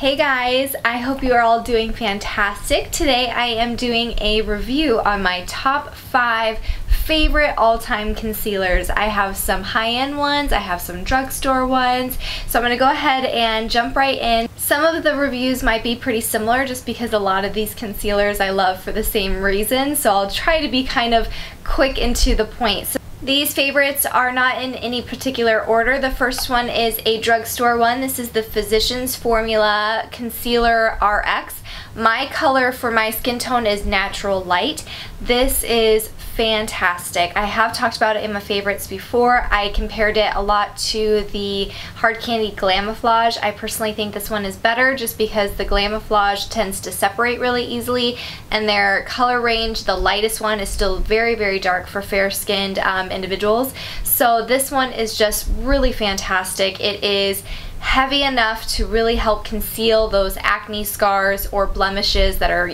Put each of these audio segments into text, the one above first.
Hey guys, I hope you are all doing fantastic. Today I am doing a review on my top 5 favorite all-time concealers. I have some high-end ones, I have some drugstore ones, so I'm going to go ahead and jump right in. Some of the reviews might be pretty similar just because a lot of these concealers I love for the same reason, so I'll try to be kind of quick and to the point. So these favorites are not in any particular order. The first one is a drugstore one. This is the Physicians Formula Concealer RX. My color for my skin tone is natural light. This is fantastic. I have talked about it in my favorites before. I compared it a lot to the Hard Candy Glamourage. I personally think this one is better just because the Glamourage tends to separate really easily, and their color range, the lightest one, is still very, very dark for fair-skinned individuals. So this one is just really fantastic. It is heavy enough to really help conceal those acne scars or blemishes that are,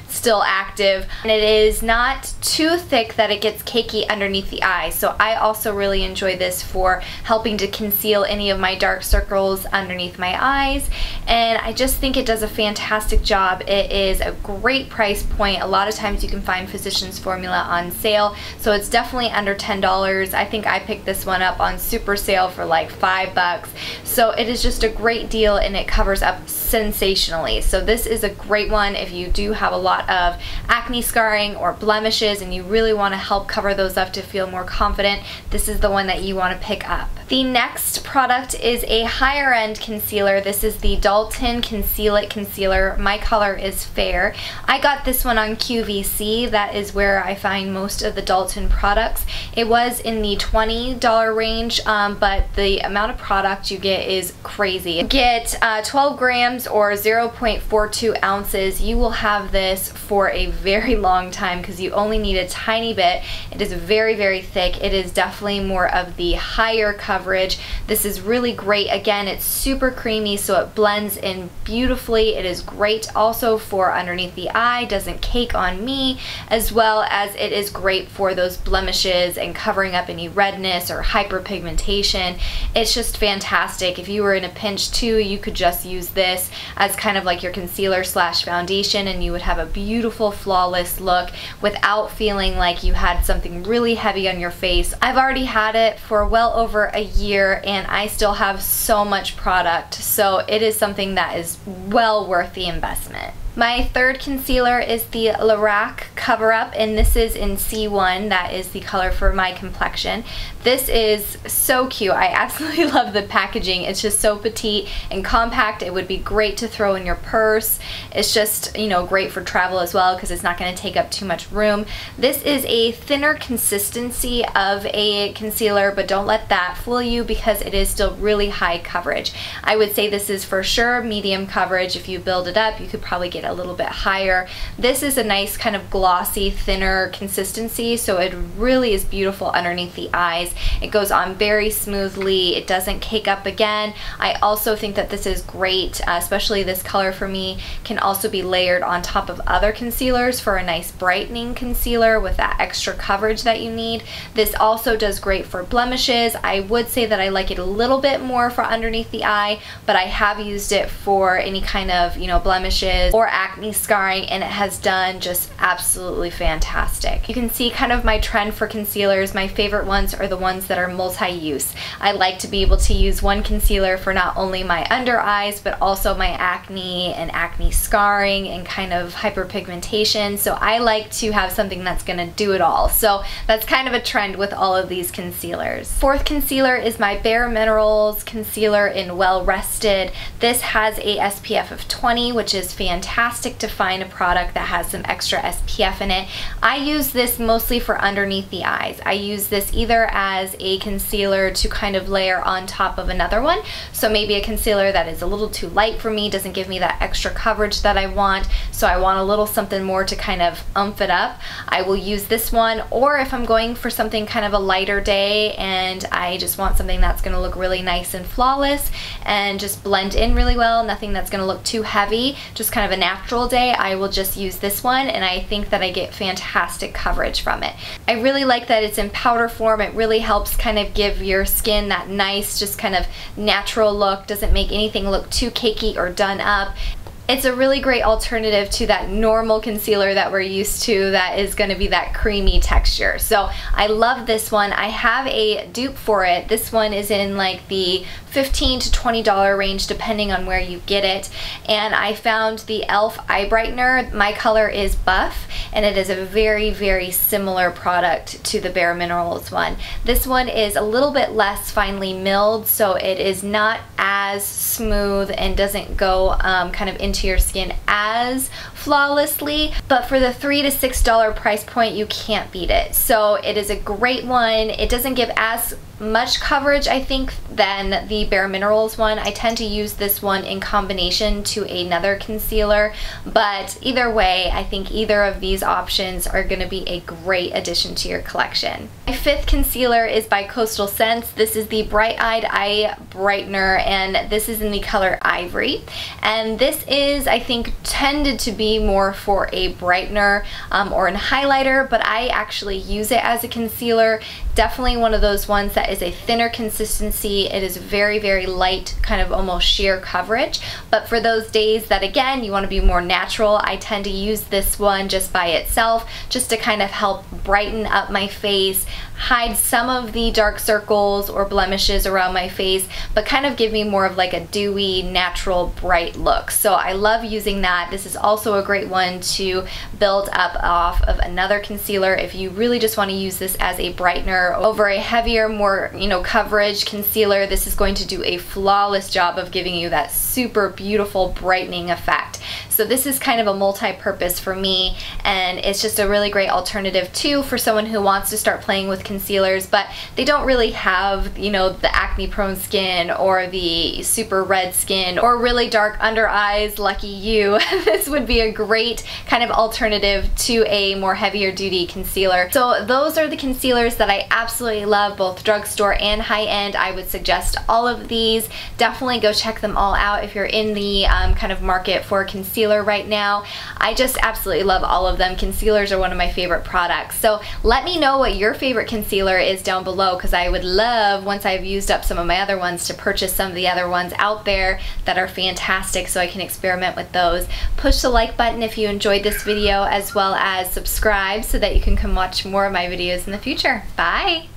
still active. And it is not too thick that it gets cakey underneath the eye. So I also really enjoy this for helping to conceal any of my dark circles underneath my eyes. And I just think it does a fantastic job. It is a great price point. A lot of times you can find Physicians Formula on sale, so it's definitely under $10. I think I picked this one up on super sale for like $5. So it is just a great deal, and it covers up sensationally. So this is a great one if you do have a lot of acne scarring or blemishes and you really want to help cover those up to feel more confident. This is the one that you want to pick up. The next product is a higher end concealer. This is the Dalton Conceal It Concealer. My color is fair. I got this one on QVC. That is where I find most of the Dalton products. It was in the $20 range, but the amount of product you get is crazy. You get 12 grams or 0.42 ounces. You will have this for a very long time because you only need a tiny bit. It is very, very thick. It is definitely more of the higher coverage. This is really great. Again, it's super creamy, so it blends in beautifully. It is great also for underneath the eye, doesn't cake on me, as well as it is great for those blemishes and covering up any redness or hyperpigmentation. It's just fantastic. If you were in a pinch too, you could just use this as kind of like your concealer slash foundation, and you would have a beautiful, flawless look without feeling like you had something really heavy on your face. I've already had it for well over a year, and I still have so much product, so it is something that is well worth the investment. My third concealer is the Lorac Cover Up, and this is in C1. That is the color for my complexion. This is so cute. I absolutely love the packaging. It's just so petite and compact. It would be great to throw in your purse. It's just, great for travel as well because it's not going to take up too much room. This is a thinner consistency of a concealer, but don't let that fool you because it is still really high coverage. I would say this is for sure medium coverage. If you build it up, you could probably get a little bit higher. This is a nice kind of glossy, thinner consistency, so it really is beautiful underneath the eyes. It goes on very smoothly. It doesn't cake up again. I also think that this is great, especially this color for me, can also be layered on top of other concealers for a nice brightening concealer with that extra coverage that you need. This also does great for blemishes. I would say that I like it a little bit more for underneath the eye, but I have used it for any kind of, blemishes or acne scarring, and it has done just absolutely fantastic. You can see kind of my trend for concealers. My favorite ones are the ones that are multi-use. I like to be able to use one concealer for not only my under eyes, but also my acne and acne scarring and kind of hyperpigmentation. So I like to have something that's gonna do it all. So that's kind of a trend with all of these concealers. Fourth concealer is my Bare Minerals concealer in Well Rested. This has a SPF of 20, which is fantastic to find a product that has some extra SPF in it. I use this mostly for underneath the eyes. I use this either as a concealer to kind of layer on top of another one. So maybe a concealer that is a little too light for me, doesn't give me that extra coverage that I want, so I want a little something more to kind of oomph it up. I will use this one, or if I'm going for something kind of a lighter day and I just want something that's going to look really nice and flawless and just blend in really well, nothing that's going to look too heavy, just kind of a natural natural day, I will just use this one, and I think that I get fantastic coverage from it. I really like that it's in powder form. It really helps kind of give your skin that nice, just kind of natural look. Doesn't make anything look too cakey or done up. It's a really great alternative to that normal concealer that we're used to that is going to be that creamy texture. So I love this one. I have a dupe for it. This one is in like the $15 to $20 range depending on where you get it. And I found the e.l.f. Eye Brightener. My color is buff, and it is a very, very similar product to the Bare Minerals one. This one is a little bit less finely milled, so it is not as smooth and doesn't go kind of into your skin as flawlessly, but for the $3 to $6 price point, you can't beat it. So it is a great one. It doesn't give as much coverage, I think, than the Bare Minerals one. I tend to use this one in combination to another concealer, but either way, I think either of these options are going to be a great addition to your collection. My fifth concealer is by Coastal Scents. This is the Bright Eyed Eye Brightener, and this is in the color Ivory. And this is, I think, tended to be more for a brightener or an highlighter, but I actually use it as a concealer. Definitely one of those ones that is a thinner consistency. It is very, very light, kind of almost sheer coverage. But for those days that, again, you want to be more natural, I tend to use this one just by itself, just to kind of help brighten up my face, hide some of the dark circles or blemishes around my face, but kind of give me more of like a dewy, natural, bright look. So I love using that. This is also a great one to build up off of another concealer if you really just want to use this as a brightener over a heavier, more, you know, coverage concealer. This is going to do a flawless job of giving you that super beautiful brightening effect. So this is kind of a multi-purpose for me, and it's just a really great alternative too for someone who wants to start playing with concealers, but they don't really have, you know, the acne prone skin or the super red skin or really dark under eyes. Lucky you. This would be a great kind of alternative to a more heavier duty concealer. So those are the concealers that I absolutely love, both Drugstore and Highend. I would suggest all of these. Definitely go check them all out if you're in the kind of market for a concealer right now. I just absolutely love all of them. Concealers are one of my favorite products. So let me know what your favorite concealer is down below, because I would love, once I've used up some of my other ones, to purchase some of the other ones out there that are fantastic so I can experiment with those. Push the like button if you enjoyed this video, as well as subscribe so that you can come watch more of my videos in the future. Bye!